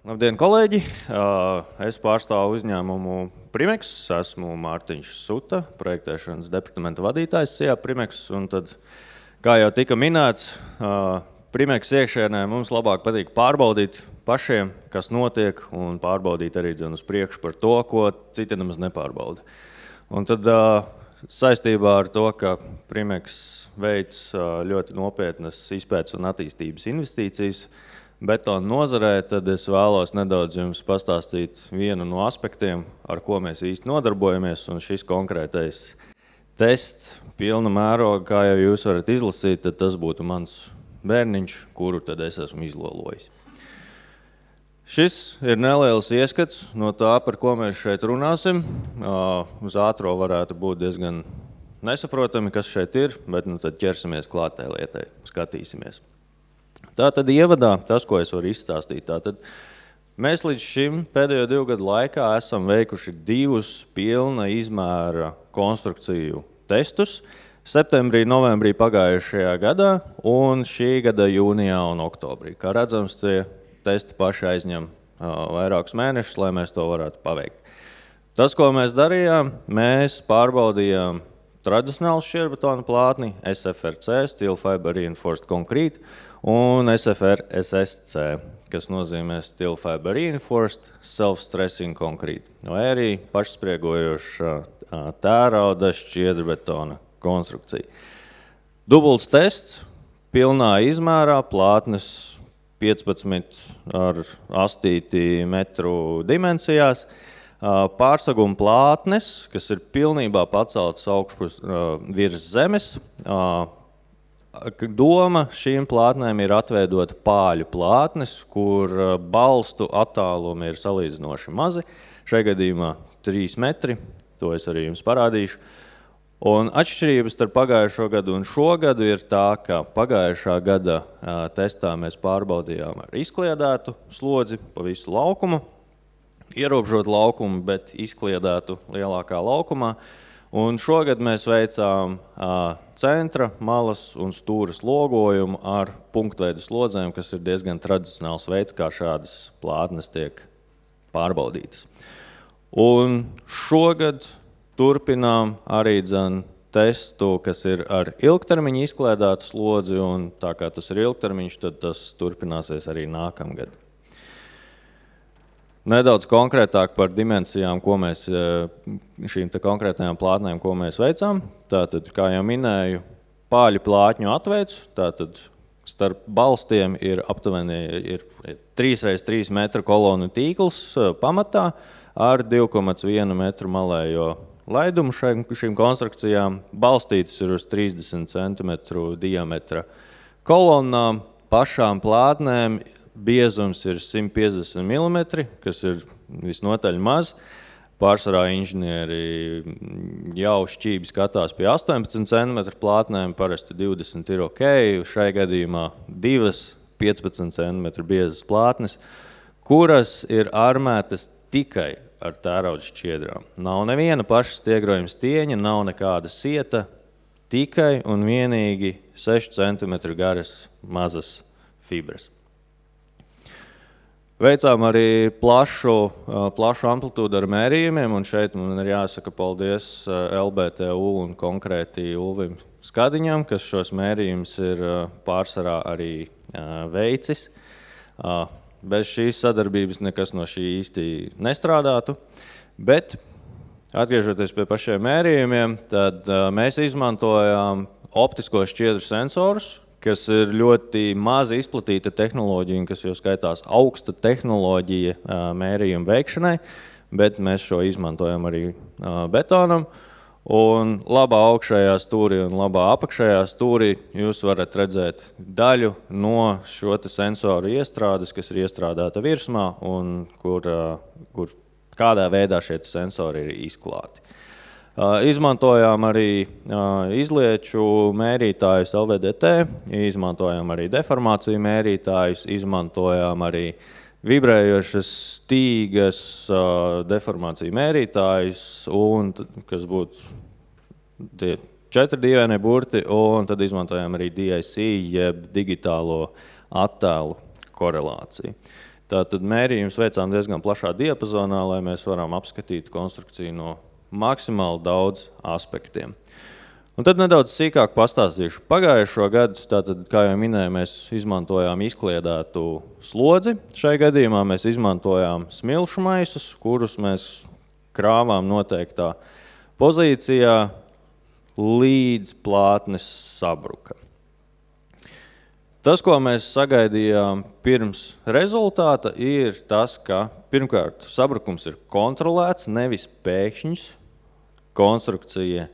Labdien, kolēģi! Es pārstāvu uzņēmumu Primex, esmu Mārtiņš Suta, projektēšanas departamenta vadītājs SIA Primex, un tad, kā jau tika minēts, Primex iekšēnē mums labāk patīk pārbaudīt pašiem, kas notiek, un pārbaudīt arī uz priekšu par to, ko citi nemaz nepārbauda. Un tad saistībā ar to, ka Primex veids ļoti nopietnas izpētes un attīstības investīcijas betona nozarē, tad es vēlos nedaudz jums pastāstīt vienu no aspektiem, ar ko mēs īsti nodarbojamies, un šis konkrētais tests pilna mēroga, kā jau jūs varat izlasīt, tad tas būtu mans bērniņš, kuru tad es esmu izlolojis. Šis ir neliels ieskats no tā, par ko mēs šeit runāsim. Uz ātro varētu būt diezgan nesaprotami, kas šeit ir, bet nu tad ķersimies klāt tai lietai, skatīsimies. Tātad ievadā tas, ko es varu izstāstīt. Tātad mēs līdz šim pēdējo 2 gadu laikā esam veikuši 2 pilna izmēra konstrukciju testus. Septembrī, novembrī pagājušajā gadā un šī gada jūnijā un oktobrī. Kā redzams, tie testi paši aizņem vairākus mēnešus, lai mēs to varētu paveikt. Tas, ko mēs darījām, mēs pārbaudījām tradicionālu šķierbetona plātni, SFRC, Steel Fiber Reinforced Concrete, un SFR-SSC, kas nozīmē Steel Fiber Reinforced Self-Stressing Concrete, vai arī pašspriegojoša tērauda šķiedrbetona konstrukcija. Dubults tests, pilnā izmērā, plātnes 15,8 metru dimensijās, pārsaguma plātnes, kas ir pilnībā paceltas augšpus virs zemes. Doma šīm plātnēm ir atveidot pāļu plātnes, kur balstu attālumi ir salīdzinoši mazi. Šajā gadījumā 3 metri, to es arī jums parādīšu. Un atšķirības starp pagājušo gadu un šo gadu ir tā, ka pagājušā gada testā mēs pārbaudījām ar izkliedētu slodzi pa visu laukumu, ierobežot laukumu, bet izkliedētu lielākā laukumā. Un šogad mēs veicām centra, malas un stūras logojumu ar punktveidu slodzēm, kas ir diezgan tradicionāls veids, kā šādas plātnes tiek pārbaudītas. Un šogad turpinām arī testu, kas ir ar ilgtermiņu izkliedētu slodzi, un tā kā tas ir ilgtermiņš, tad tas turpināsies arī nākamgad. Nedaudz konkrētāk par dimensijām, ko mēs šīm konkrētajām plātnēm, ko mēs veicām. Tātad, kā jau minēju, pāļu plātņu atveids, tātad starp balstiem ir aptuveni 3x3 metru kolonu tīkls pamatā ar 2,1 metru malējo laidumu šīm konstrukcijām. Balstītas ir uz 30 cm diametra kolonnām, pašām plātnēm. Biezums ir 150 mm, kas ir visnotaļ maz. Pārsvarā inženieri jau šķībi skatās pie 18 cm plātnēm, parasti 20 ir ok. Šai gadījumā 2 15 cm biezas plātnes, kuras ir armētas tikai ar tērauda šķiedrām. Nav neviena paša stiegrojuma stieņa, nav nekāda sieta, tikai un vienīgi 6 cm garas mazas fibras. Veicām arī plašu amplitūdu ar mērījumiem, un šeit man ir jāsaka paldies LBTU un konkrēti Ulvim Skadiņam, kas šos mērījumus ir pārsvarā arī veicis. Bez šīs sadarbības nekas no šī īsti nestrādātu, bet atgriežoties pie pašiem mērījumiem, tad mēs izmantojām optisko šķiedru sensorus, kas ir ļoti maz izplatīta tehnoloģija, kas jau skaitās augsta tehnoloģija mērījuma veikšanai, bet mēs šo izmantojam arī betonam. Un labā augšējā stūrī un labā apakšējā stūrī jūs varat redzēt daļu no šo sensoru iestrādes, kas ir iestrādāta virsmā un kur kādā veidā šie sensori ir izklāti. Izmantojām arī izlieču mērītājus LVDT, izmantojām arī deformāciju mērītājus, izmantojām arī vibrējošas stīgas deformāciju mērītājus, un, kas būtu tie 4 dīvainie burti, un tad izmantojām arī DIC, jeb digitālo attēlu korelāciju. Tātad mērījums veicām diezgan plašā diapazonā, lai mēs varam apskatīt konstrukciju no maksimāli daudz aspektiem. Un tad nedaudz sīkāk pastāstīšu. Pagājušo gadu, tātad, kā jau minēju, mēs izmantojām izkliedētu slodzi. Šai gadījumā mēs izmantojām smilšu maisus, kurus mēs krāvām noteiktā pozīcijā līdz plātnes sabruka. Tas, ko mēs sagaidījām pirms rezultāta, ir tas, ka pirmkārt sabrukums ir kontrolēts, nevis pēkšņs. Konstrukcija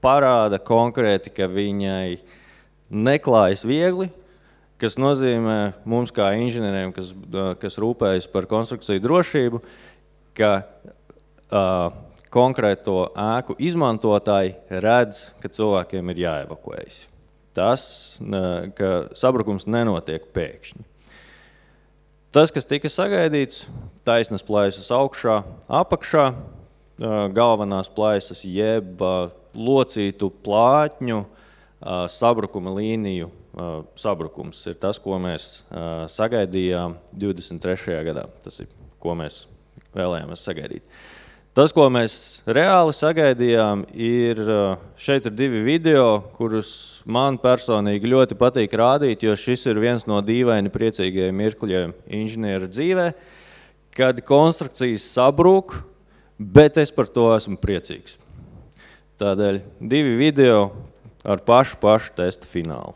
parāda konkrēti, ka viņai neklājas viegli, kas nozīmē mums kā inženieriem, kas rūpējas par konstrukciju drošību, ka konkrēto ēku izmantotāji redz, ka cilvēkiem ir jāevakuējas. Tas, ka sabrukums nenotiek pēkšņi. Tas, kas tika sagaidīts, taisnas plaisas augšā, apakšā, galvenās plaisas jeb locītu plātņu sabrukuma līniju sabrukums ir tas, ko mēs sagaidījām 23. gadā. Tas ir, ko mēs vēlējāmies sagaidīt. Tas, ko mēs reāli sagaidījām, ir šeit ir 2 video, kurus man personīgi ļoti patīk rādīt, jo šis ir viens no dīvaini priecīgajiem mirkļiem inženieru dzīvē, kad konstrukcijas sabrūk, bet es par to esmu priecīgs. Tādēļ 2 video ar pašu testu finālu.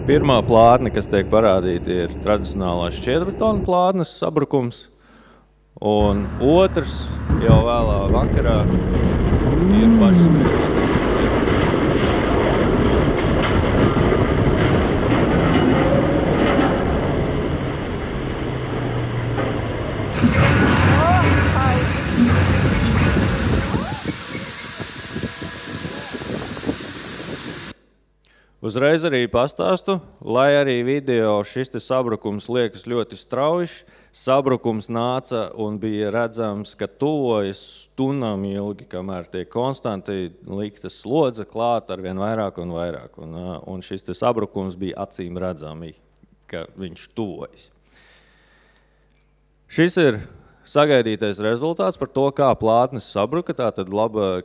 Pirmā plātne, kas tiek parādīta, ir tradicionālās šķiedrbetona plātnes sabrukums, un otrs jau vēlā vakarā ir pašspriedzoties šķiedrbetons. Uzreiz arī pastāstu, lai arī video šis sabrukums liekas ļoti straujš, sabrukums nāca un bija redzams, ka tuvojas stundām ilgi, kamēr tiek konstanti likta slodze klāt ar vien vairāk un vairāk. Un šis sabrukums bija acīm redzami, ka viņš tuvojas. Šis ir sagaidītais rezultāts par to, kā plātnes sabruka. Tātad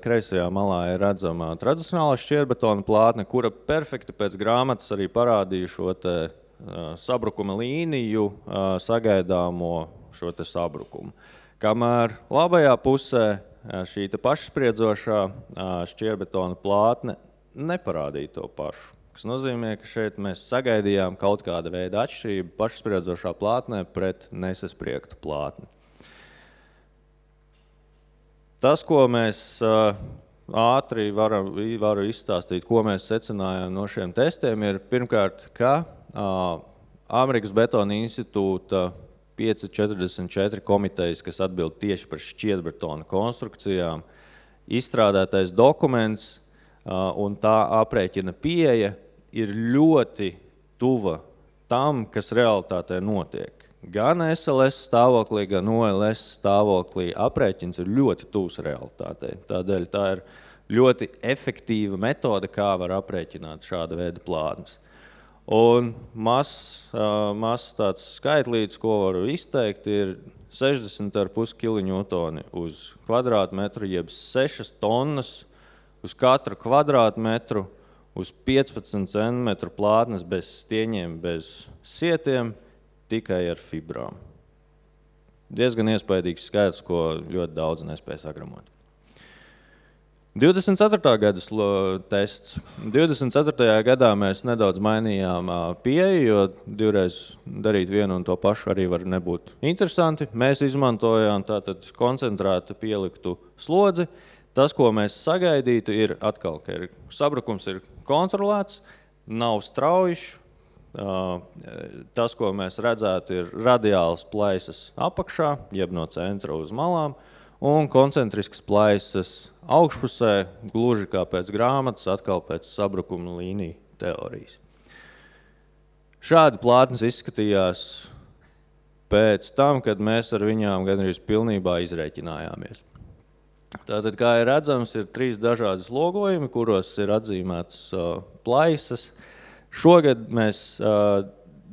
kreisajā malā ir redzama tradicionālā šķiedrbetona plātne, kura perfekti pēc grāmatas arī parādīja šo sabrukuma līniju, sagaidāmo šo sabrukumu. Kamēr labajā pusē šī pašspriedzošā šķiedrbetona plātne neparādīja to pašu. Kas nozīmē, ka šeit mēs sagaidījām kaut kāda veida atšķirību pašspriedzošā plātnē pret nesaspriegtu plātni. Tas, ko mēs ātri varu izstāstīt, ko mēs secinājām no šiem testiem, ir pirmkārt, ka Amerikas Betona institūta 544 komitejas, kas atbild tieši par šķiedrbetona konstrukcijām, izstrādātais dokuments un tā aprēķina pieeja ir ļoti tuva tam, kas realitātē notiek. Gan SLS stāvoklī, gan OLS stāvoklī aprēķins ir ļoti tūs realitātei. Tādēļ tā ir ļoti efektīva metode, kā var aprēķināt šāda veida plātnes. Un mazs tāds skaitlīts, ko varu izteikt, ir 60,5 kN uz kvadrātmetru, jeb 6 tonnas uz katru kvadrātmetru, uz 15 cm plātnes bez stieņiem, bez sietiem, tikai ar fibrām. Diezgan iespaidīgs skaits, ko ļoti daudz nespēja sagramot. 24. gadas tests. 24. gadā mēs nedaudz mainījām pieeju, jo divreiz darīt vienu un to pašu arī var nebūt interesanti. Mēs izmantojām tātad koncentrēti pieliktu slodzi. Tas, ko mēs sagaidītu, ir atkal, ka sabrukums ir kontrolēts, nav straujš. Tas, ko mēs redzētu, ir radiāls plaisas apakšā, jeb no centra uz malām, un koncentrisks plaisas augšpusē, gluži kā pēc grāmatas, atkal pēc sabrukuma līniju teorijas. Šādi plātnes izskatījās pēc tam, kad mēs ar viņām gandrīz pilnībā izrēķinājāmies. Tātad, kā ir redzams, ir 3 dažādi slogojumi, kuros ir atzīmētas plaisas. Šogad mēs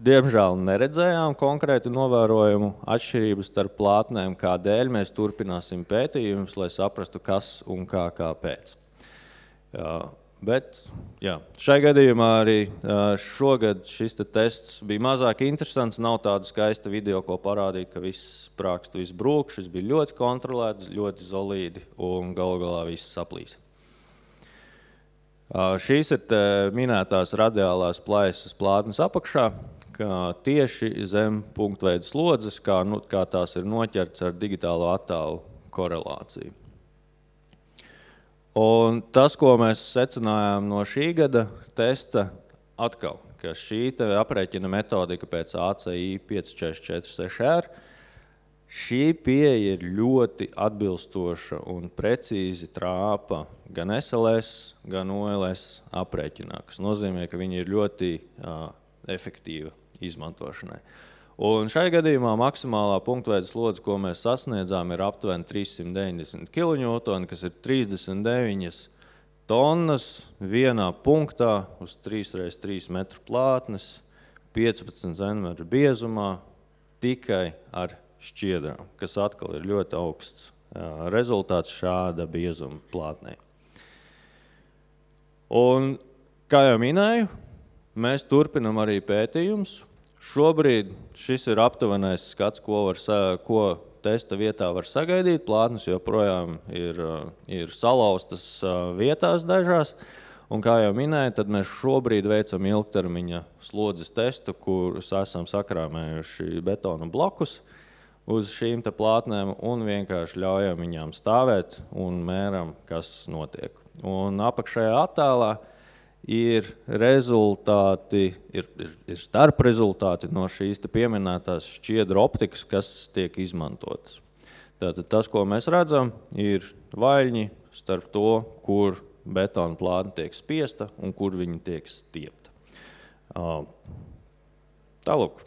diemžēl neredzējām konkrētu novērojumu atšķirības starp plātnēm, kādēļ mēs turpināsim pētījumus, lai saprastu, kas un kāpēc. Bet jā, šai gadījumā arī šogad šis tests bija mazāk interesants. Nav tāda skaista video, ko parādīt, ka viss sprākst, viss brūk. Šis bija ļoti kontrolēts, ļoti solīdi un galu galā viss saplīs. Šīs ir minētās radiālās plaisas plātnes apakšā, kā tieši zem punktveida slodzes, kā tās ir noķerts ar digitālo attēlu korelāciju. Un tas, ko mēs secinājām no šī gada testa, atkal, ka šī aprēķina metodika pēc ACI 5446R, šī pieeja ir ļoti atbilstoša un precīzi trāpa gan SLS, gan OLS aprēķinā, kas nozīmē, ka viņi ir ļoti efektīva izmantošanai. Un šai gadījumā maksimālā punktveida slodze, ko mēs sasniedzām, ir aptuveni 390 kN, kas ir 39 tonnas vienā punktā uz 3x3 metru plātnes, 15 centimetru biezumā, tikai ar šķiedrām, kas atkal ir ļoti augsts rezultāts šāda biezuma plātnē. Un, kā jau minēju, mēs turpinam arī pētījumus. Šobrīd šis ir aptuvenais skats, ko testa vietā var sagaidīt. Plātnes joprojām ir salauztas vietās dažās. Un, kā jau minēju, tad mēs šobrīd veicam ilgtermiņa slodzes testu, kurus esam sakrāmējuši betona blokus uz šīm plātnēm un vienkārši ļaujam viņām stāvēt un mēram, kas notiek. Un apakšējā attēlā ir rezultāti, ir starp rezultāti no šīs pieminētās šķiedru optikas, kas tiek izmantotas. Tātad tas, ko mēs redzam, ir vaļņi starp to, kur betona plātne tiek spiesta un kur viņa tiek stiepta. Tālūk.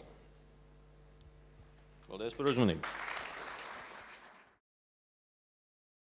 Paldies par uzmanību.